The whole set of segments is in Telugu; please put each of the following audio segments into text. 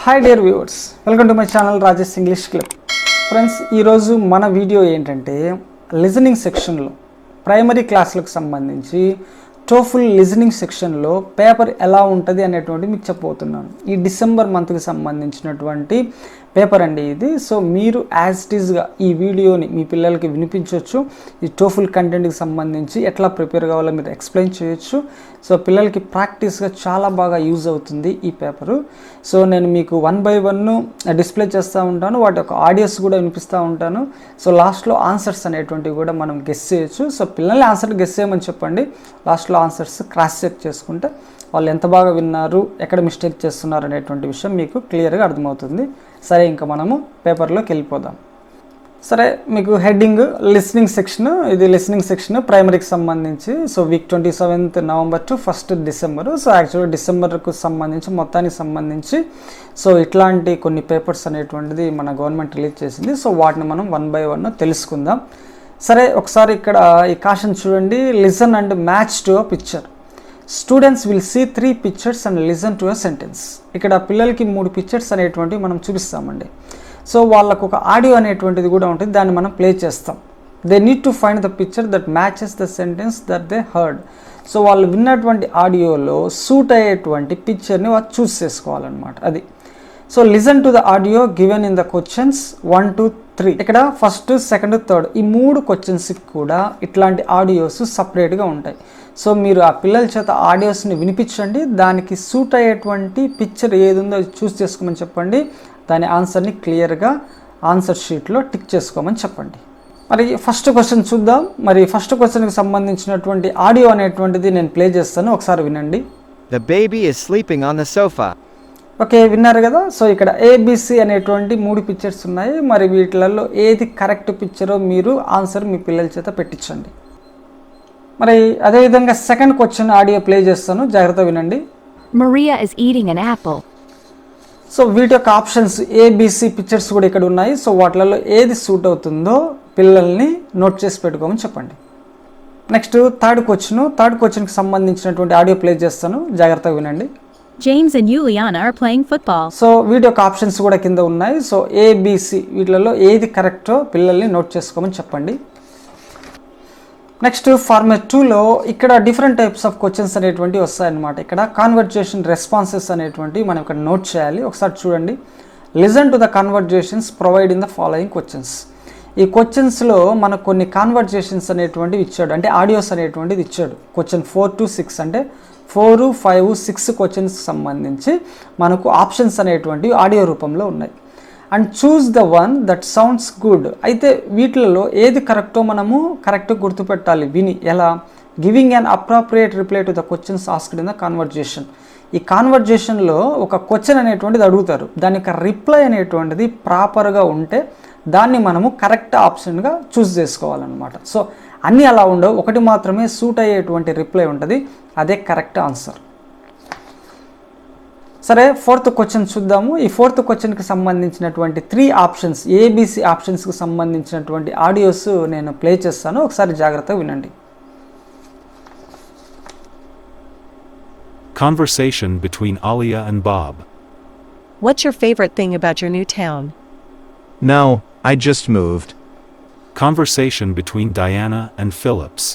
Hi dear viewers, welcome to my channel Rajesh English club. Friends, ఈరోజు మన వీడియో ఏంటంటే లిజనింగ్ సెక్షన్లో ప్రైమరీ క్లాసులకు సంబంధించి టోఫుల్ లిజనింగ్ సెక్షన్లో పేపర్ ఎలా ఉంటుంది అనేటువంటి మీకు చెప్పబోతున్నాను. ఈ డిసెంబర్ మంత్కి సంబంధించినటువంటి పేపర్ అండి ఇది. సో మీరు యాజ్ ఇట్ ఈస్గా ఈ వీడియోని మీ పిల్లలకి వినిపించవచ్చు. ఈ టోఫుల్ కంటెంట్కి సంబంధించి ఎట్లా ప్రిపేర్ కావాలో మీరు ఎక్స్ప్లెయిన్ చేయొచ్చు. సో పిల్లలకి ప్రాక్టీస్గా చాలా బాగా యూజ్ అవుతుంది ఈ పేపరు. సో నేను మీకు 1 by 1 డిస్ప్లే చేస్తూ ఉంటాను, వాటి యొక్క ఆడియోస్ కూడా వినిపిస్తూ ఉంటాను. సో లాస్ట్లో ఆన్సర్స్ అనేటువంటివి కూడా మనం గెస్ చేయొచ్చు. సో పిల్లల్ని ఆన్సర్ గెస్ చేయమని చెప్పండి, లాస్ట్లో ఆన్సర్స్ క్రాస్ చెక్ చేసుకుంటే వాళ్ళు ఎంత బాగా విన్నారు, ఎక్కడ మిస్టేక్ చేస్తున్నారు అనేటువంటి విషయం మీకు క్లియర్గా అర్థమవుతుంది. సరే, ఇంకా మనము పేపర్లోకి వెళ్ళిపోదాం. సరే, మీకు హెడ్డింగ్ లిస్నింగ్ సెక్షన్. ఇది లిస్నింగ్ సెక్షన్ ప్రైమరీకి సంబంధించి. So weak 27th November to 1st December. So యాక్చువల్గా డిసెంబర్కు సంబంధించి మొత్తానికి సంబంధించి సో ఇట్లాంటి కొన్ని పేపర్స్ అనేటువంటిది మన గవర్నమెంట్ రిలీజ్ చేసింది. సో వాటిని మనం 1 by 1 తెలుసుకుందాం. సరే, ఒకసారి ఇక్కడ ఈ కాషన్ చూడండి. Listen and match to a picture. Students will see 3 pictures and listen to a sentence. ఇక్కడ పిల్లలకి 3 పిక్చర్స్ అనేటువంటివి మనం చూపిస్తామండి. సో వాళ్ళకు ఒక ఆడియో అనేటువంటిది కూడా ఉంటుంది, దాన్ని మనం ప్లే చేస్తాం. They need to find the picture that matches the sentence that they heard. So వాళ్ళు విన్నటువంటి ఆడియోలో సూట్ అయ్యేటువంటి పిక్చర్ని వాళ్ళు చూస్ చేసుకోవాలన్నమాట. అది. So listen to the audio given in the questions 1, 2, 3. ఇక్కడ ఫస్ట్, సెకండ్, థర్డ్ ఈ 3 క్వశ్చన్స్కి కూడా ఇట్లాంటి ఆడియోస్ సపరేట్గా ఉంటాయి. సో మీరు ఆ పిల్లల చేత ఆడియోస్ని వినిపించండి, దానికి సూట్ అయ్యేటువంటి పిక్చర్ ఏది ఉందో అది చూస్ చేసుకోమని చెప్పండి. దాని ఆన్సర్ని క్లియర్గా ఆన్సర్ షీట్లో టిక్ చేసుకోమని చెప్పండి. మరి ఫస్ట్ క్వశ్చన్ చూద్దాం. మరి ఫస్ట్ క్వశ్చన్కి సంబంధించినటువంటి ఆడియో అనేటువంటిది నేను ప్లే చేస్తాను, ఒకసారి వినండి. The baby is sleeping on the sofa. Okay, విన్నారు కదా. సో ఇక్కడ ఏబిసి అనేటువంటి 3 పిక్చర్స్ ఉన్నాయి. మరి వీటిలలో ఏది కరెక్ట్ పిక్చరో మీరు ఆన్సర్ మీ పిల్లల చేత పెట్టించండి. మరి అదేవిధంగా సెకండ్ క్వశ్చన్ ఆడియో ప్లే చేస్తాను, జాగ్రత్తగా వినండి. Maria is eating an apple. So వీటి యొక్క ఆప్షన్స్ ఏబిసి పిక్చర్స్ కూడా ఇక్కడ ఉన్నాయి. సో వాటిలలో ఏది సూట్ అవుతుందో పిల్లల్ని నోట్ చేసి పెట్టుకోమని చెప్పండి. నెక్స్ట్ థర్డ్ క్వశ్చన్కి సంబంధించినటువంటి ఆడియో ప్లే చేస్తాను, జాగ్రత్తగా వినండి. James and Juliana are playing football. So వీటి యొక్క ఆప్షన్స్ కూడా కింద ఉన్నాయి. సో ఏబిసి వీటిలలో ఏది కరెక్టో పిల్లల్ని నోట్ చేసుకోమని చెప్పండి. నెక్స్ట్ ఫార్మాట్ 2లో ఇక్కడ డిఫరెంట్ టైప్స్ ఆఫ్ క్వశ్చన్స్ అనేటువంటివి వస్తాయన్నమాట. ఇక్కడ కాన్వర్జేషన్ రెస్పాన్సెస్ అనేటువంటివి మనం ఇక్కడ నోట్ చేయాలి. ఒకసారి చూడండి. Listen to the conversations provide in the following questions. ఈ క్వశ్చన్స్లో మనకు కొన్ని కాన్వర్జేషన్స్ అనేటువంటివి ఇచ్చాడు, అంటే ఆడియోస్ అనేటువంటిది ఇచ్చాడు. క్వశ్చన్ 4 to 6 అంటే 4, 5, 6 క్వశ్చన్స్కి సంబంధించి మనకు ఆప్షన్స్ అనేటువంటివి ఆడియో రూపంలో ఉన్నాయి. And choose the one that sounds good. అయితే వీటిలలో ఏది కరెక్టో మనము కరెక్ట్గా గుర్తుపెట్టాలి విని. ఎలా? Giving an appropriate reply to the questions asked in the conversation. ఈ కాన్వర్జేషన్లో ఒక క్వశ్చన్ అనేటువంటిది అడుగుతారు, దాని యొక్క రిప్లై అనేటువంటిది ప్రాపర్గా ఉంటే దాన్ని మనము కరెక్ట్ ఆప్షన్గా చూస్ చేసుకోవాలన్నమాట. సో అన్నీ అలా ఉండవు, ఒకటి మాత్రమే సూట్ అయ్యేటువంటి రిప్లై ఉంటుంది, అదే కరెక్ట్ ఆన్సర్. సరే, ఫోర్త్ క్వశ్చన్ చూద్దాము. ఈ ఫోర్త్ క్వశ్చన్కి సంబంధించినటువంటి 3 ఆప్షన్స్ ఏబిసి ఆప్షన్స్కి సంబంధించినటువంటి ఆడియోస్ నేను ప్లే చేస్తాను, ఒకసారి జాగ్రత్తగా వినండి. Conversation between Alia and Bob. What's your favorite thing about your new town? No, I just moved. Conversation between Diana and Phillips.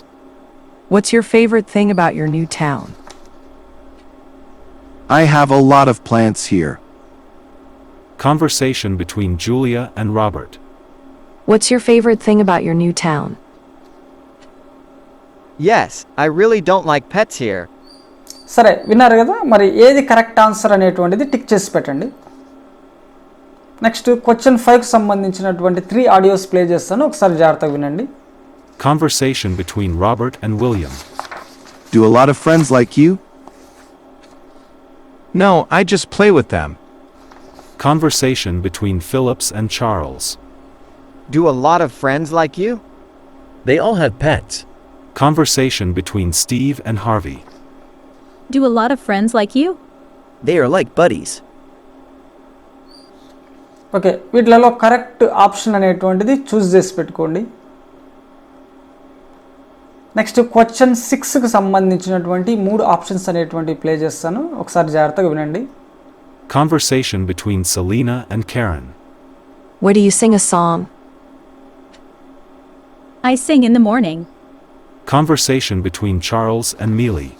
What's your favorite thing about your new town? I have a lot of plants here. Conversation between Julia and Robert. What's your favorite thing about your new town? Yes, I really don't like pets here. సరే, విన్నారు కదా. మరి ఏది కరెక్ట్ ఆన్సర్ అనేటువంటిది టిక్ చేసి పెట్టండి. నెక్స్ట్ క్వశ్చన్ 5కి సంబంధించినటువంటి 3 ఆడియోస్ ప్లే చేస్తాను, ఒకసారి జాగ్రత్తగా వినండి. Conversation between Robert and William. Do a lot of friends like you? No, I just play with them. Conversation between Phillips and Charles. Do a lot of friends like you? They all have pets. Conversation between Steve and Harvey. Do a lot of friends like you? They are like buddies. Okay, వీటిలలో కరెక్ట్ ఆప్షన్ అనేటువంటిది చూస్ చేసి పెట్టుకోండి. నెక్స్ట్ క్వశ్చన్ 6కి సంబంధించినటువంటి 3 ఆప్షన్స్ అనేటువంటివి ప్లే చేస్తాను, ఒకసారి జాగ్రత్తగా వినండి. Conversation between Selena and Karen. Where do you sing a song? I sing in the morning. Conversation between Charles and Mealy.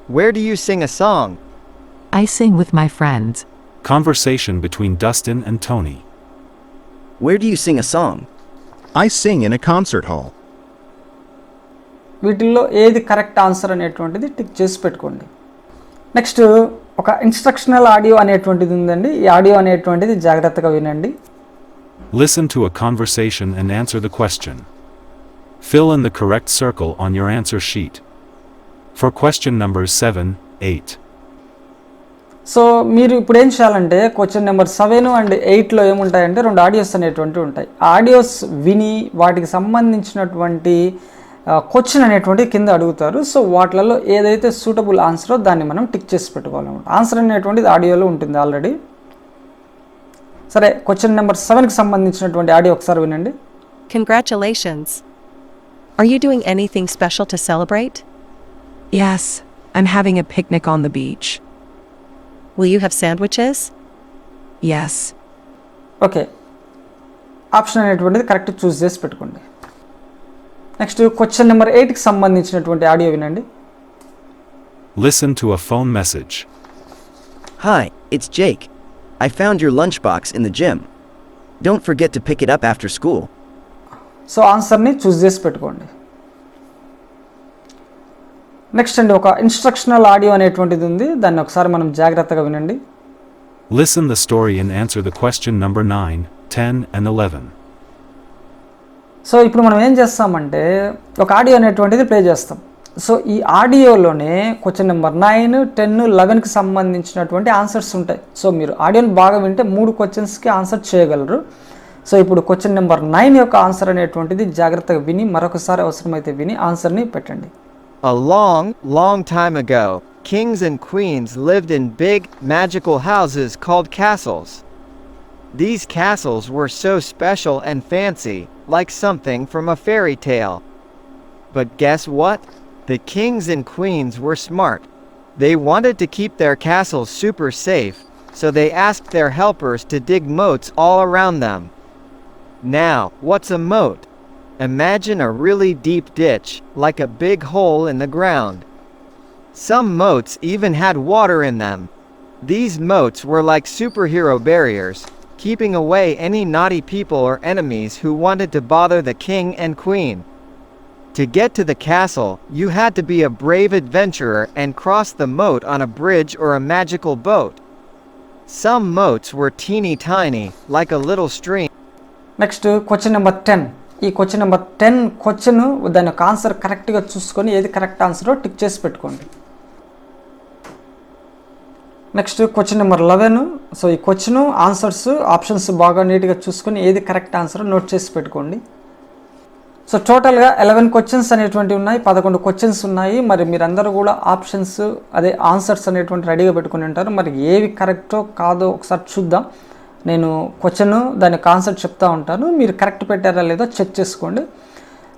Where do you sing a song? I sing with my friends. Conversation between Dustin and Tony. Where do you sing a song? I sing in a concert hall. వీటిల్లో ఏది కరెక్ట్ ఆన్సర్ అనేటువంటిది టిక్ చేసి పెట్టుకోండి. నెక్స్ట్ ఒక ఇన్స్ట్రక్షనల్ ఆడియో అనేటువంటిది ఉందండి. ఈ ఆడియో అనేటువంటిది జాగ్రత్తగా వినండి. Listen to a conversation and answer the question. Fill in the correct circle on your answer sheet. For question numbers 7, 8. So మీరు ఇప్పుడు ఏం చేయాలంటే క్వశ్చన్ నెంబర్ 7 అండ్ 8లో ఏముంటాయంటే 2 ఆడియోస్ అనేటువంటివి ఉంటాయి. ఆ ఆడియోస్ విని వాటికి సంబంధించినటువంటి క్వశ్చన్ అనేటువంటి కింద అడుగుతారు. సో వాటిలలో ఏదైతే సూటబుల్ ఆన్సరో దాన్ని మనం టిక్ చేసి పెట్టుకోవాలన్నమాట. ఆన్సర్ అనేటువంటిది ఆడియోలో ఉంటుంది ఆల్రెడీ. సరే, క్వశ్చన్ నెంబర్ 7కి సంబంధించినటువంటి ఆడియో ఒకసారి వినండి. Congratulations. Are you doing anything special to celebrate? Yes, I'm having a picnic on the beach. Will you have sandwiches? Yes. Okay, option అనేటువంటిది కరెక్ట్ చూస్ చేసి పెట్టుకోండి. నెక్స్ట్ క్వశ్చన్ నెంబర్ 8కి సంబంధించినటువంటి ఆడియో వినండి. Listen to a phone message. Hi, it's Jake. I found your lunchbox in the gym. Don't forget to pick it up after school. So ఆన్సర్ని చూస్ చేసి పెట్టుకోండి. నెక్స్ట్ అండి, ఒక ఇన్స్ట్రక్షనల్ ఆడియో అనేటువంటిది ఉంది. దాన్ని ఒకసారి మనం జాగ్రత్తగా వినండి. Listen the story and answer the question number 9, 10 and 11. So ఇప్పుడు మనం ఏం చేస్తామంటే ఒక ఆడియో అనేటువంటిది ప్లే చేస్తాం. సో ఈ ఆడియోలోనే క్వశ్చన్ నెంబర్ 9, 10, 11కి సంబంధించినటువంటి ఆన్సర్స్ ఉంటాయి. సో మీరు ఆడియోని బాగా వింటే 3 క్వశ్చన్స్కి ఆన్సర్ చేయగలరు. సో ఇప్పుడు క్వశ్చన్ నెంబర్ 9 యొక్క ఆన్సర్ అనేటువంటిది జాగ్రత్తగా విని మరొకసారి అవసరమైతే విని ఆన్సర్ని పెట్టండి. A long, long time ago, kings and queens lived in big, magical houses called castles. These castles were so special and fancy, like something from a fairy tale. But guess what? The kings and queens were smart. They wanted to keep their castles super safe, so they asked their helpers to dig moats all around them. Now, what's a moat? Imagine a really deep ditch, like a big hole in the ground. Some moats even had water in them. These moats were like superhero barriers, keeping away any naughty people or enemies who wanted to bother the king and queen. To get to the castle, you had to be a brave adventurer and cross the moat on a bridge or a magical boat. Some moats were teeny tiny, like a little stream. Next question number 10. ఈ క్వశ్చన్ నెంబర్ 10 క్వశ్చన్ దాని యొక్క ఆన్సర్ కరెక్ట్గా చూసుకొని ఏది కరెక్ట్ ఆన్సరో టిక్ చేసి పెట్టుకోండి. Next question number 11. సో ఈ క్వశ్చన్ ఆన్సర్స్ ఆప్షన్స్ బాగా నీట్గా చూసుకొని ఏది కరెక్ట్ ఆన్సరో నోట్ చేసి పెట్టుకోండి. సో టోటల్గా 11 క్వశ్చన్స్ అనేటువంటివి ఉన్నాయి, 11 క్వశ్చన్స్ ఉన్నాయి. మరి మీరందరూ కూడా ఆప్షన్స్ అదే ఆన్సర్స్ అనేటువంటి రెడీగా పెట్టుకుని ఉంటారు. మరి ఏవి కరెక్టో కాదో ఒకసారి చూద్దాం. నేను క్వశ్చన్ దాని కాన్సెప్ట్ చెప్తా ఉంటాను, మీరు కరెక్ట్ పెట్టారా లేదో చెక్ చేసుకోండి.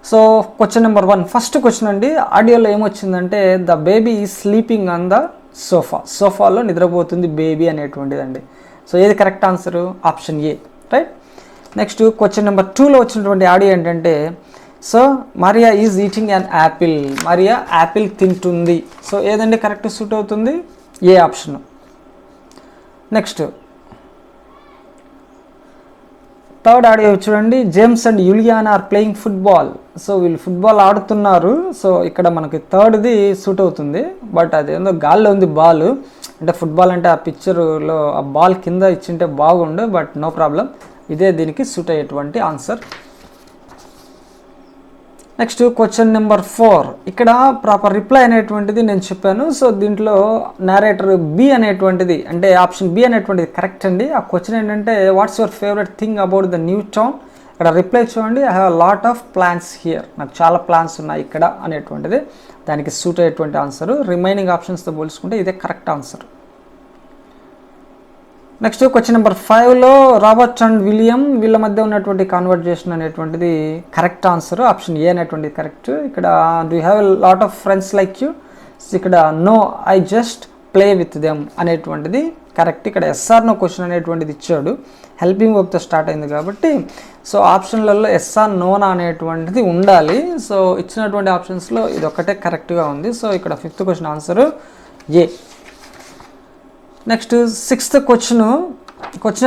So question number 1 first question అండి. ఆడియోలో ఏమొచ్చిందంటే the baby is sleeping on the sofa. సోఫాలో నిద్రపోతుంది బేబీ అనేటువంటిదండి. సో ఏది correct answer? Option A, right. Next question number 2లో వచ్చినటువంటి ఆడియో ఏంటంటే so Maria is eating an apple. Maria apple తింటుంది. సో ఏదండి కరెక్ట్ సూట్ అవుతుంది? A option. Next third audio చూడండి. James and Yuliana are playing football. So వీళ్ళు ఫుట్బాల్ ఆడుతున్నారు. సో ఇక్కడ మనకి థర్డ్ది సూట్ అవుతుంది. బట్ అదేందో గాల్లో ఉంది బాల్. అంటే ఫుట్బాల్ అంటే ఆ పిక్చర్లో ఆ బాల్ కింద ఇచ్చింటే బాగుండు, బట్ నో ప్రాబ్లం. ఇదే దీనికి సూట్ అయ్యేటువంటి ఆన్సర్. Next question number 4. ఇక్కడ ప్రాపర్ రిప్లై అనేటువంటిది నేను చెప్పాను. సో దీంట్లో నారేటర్ బి అనేటువంటిది అంటే ఆప్షన్ బి అనేటువంటిది కరెక్ట్ అండి. ఆ క్వశ్చన్ ఏంటంటే what's your favourite thing about the new town. ఇక్కడ రిప్లై చూడండి, I have lot of plans here. నాకు చాలా ప్లాన్స్ ఉన్నాయి ఇక్కడ అనేటువంటిది దానికి సూట్ అయ్యేటువంటి ఆన్సర్. రిమైనింగ్ ఆప్షన్స్తో పోల్చుకుంటే ఇదే correct answer. Next question number 5లో రాబర్ట్ అండ్ విలియం వీళ్ళ మధ్య ఉన్నటువంటి కాన్వర్జేషన్ అనేటువంటిది కరెక్ట్ ఆన్సర్. ఆప్షన్ ఏ అనేటువంటిది కరెక్ట్. ఇక్కడ do have a lot of friends like you. ఇక్కడ no, I just play with them అనేటువంటిది కరెక్ట్. ఇక్కడ ఎస్ఆర్ నో క్వశ్చన్ అనేటువంటిది ఇచ్చాడు, హెల్పింగ్ వర్క్తో స్టార్ట్ అయింది కాబట్టి సో ఆప్షన్లలో ఎస్ఆర్ నోనా అనేటువంటిది ఉండాలి. సో ఇచ్చినటువంటి ఆప్షన్స్లో ఇది ఒక్కటే కరెక్ట్గా ఉంది. సో ఇక్కడ 5th question answer A. Next 6th question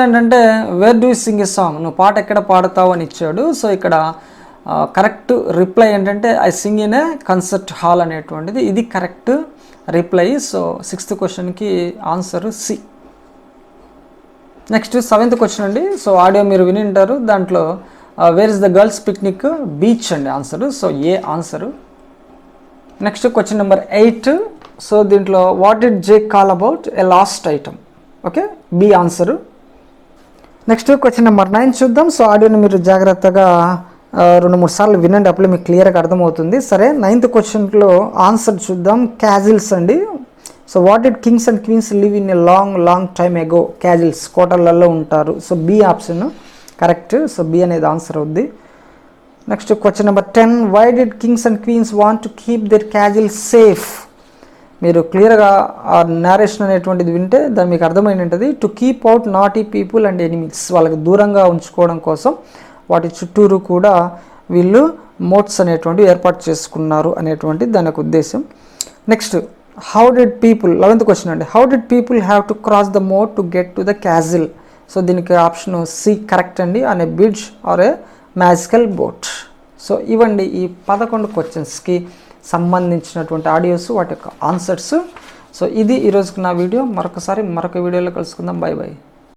ఏంటంటే where do you sing a song, నువ్వు పాట ఎక్కడ పాడతావు అని ఇచ్చాడు. సో ఇక్కడ కరెక్ట్ రిప్లై ఏంటంటే I sing in a concert hall అనేటువంటిది, ఇది కరెక్ట్ రిప్లై. సో 6th క్వశ్చన్కి answer C. Next 7th question అండి. సో ఆడియో మీరు విని ఉంటారు, దాంట్లో where is the girls picnic, beach అండి answer. So A answer. Next question number 8. So దీంట్లో what did Jake call about a last item, okay, B answer. Next question number 9 చూద్దాం. సో ఆడియోని మీరు జాగ్రత్తగా 2-3 సార్లు వినండి, అప్పుడు మీకు క్లియర్గా అర్థమవుతుంది. సరే, 9th క్వశ్చన్లో ఆన్సర్ చూద్దాం. క్యాజిల్స్ అండి. So what did kings and queens live in a long time ago, castles కోటలలో ఉంటారు. So B option correct. So B అనేది ఆన్సర్ అవుద్ది. Next question number 10. Why did kings and queens want to keep their castles safe, మీరు క్లియర్గా ఆ నేరేషన్ అనేటువంటిది వింటే దాన్ని మీకు అర్థమైంది ఉంటుంది. To keep out naughty people and enemies, వాళ్ళకి దూరంగా ఉంచుకోవడం కోసం వాటి చుట్టూరు కూడా వీళ్ళు మోట్స్ అనేటువంటివి ఏర్పాటు చేసుకున్నారు అనేటువంటి దాని యొక్క ఉద్దేశం. Next how did people, 11th question అండి. How did people have to cross the moat to get to the castle. So దీనికి ఆప్షన్ సి కరెక్ట్ అండి, on a bridge or a magical boat. So ఇవ్వండి ఈ 11 క్వశ్చన్స్కి సంబంధించినటువంటి ఆడియోస్, వాటి యొక్క ఆన్సర్స్. సో ఇది ఈరోజుకి నా వీడియో. మరొక వీడియోలో కలుసుకుందాం. By by.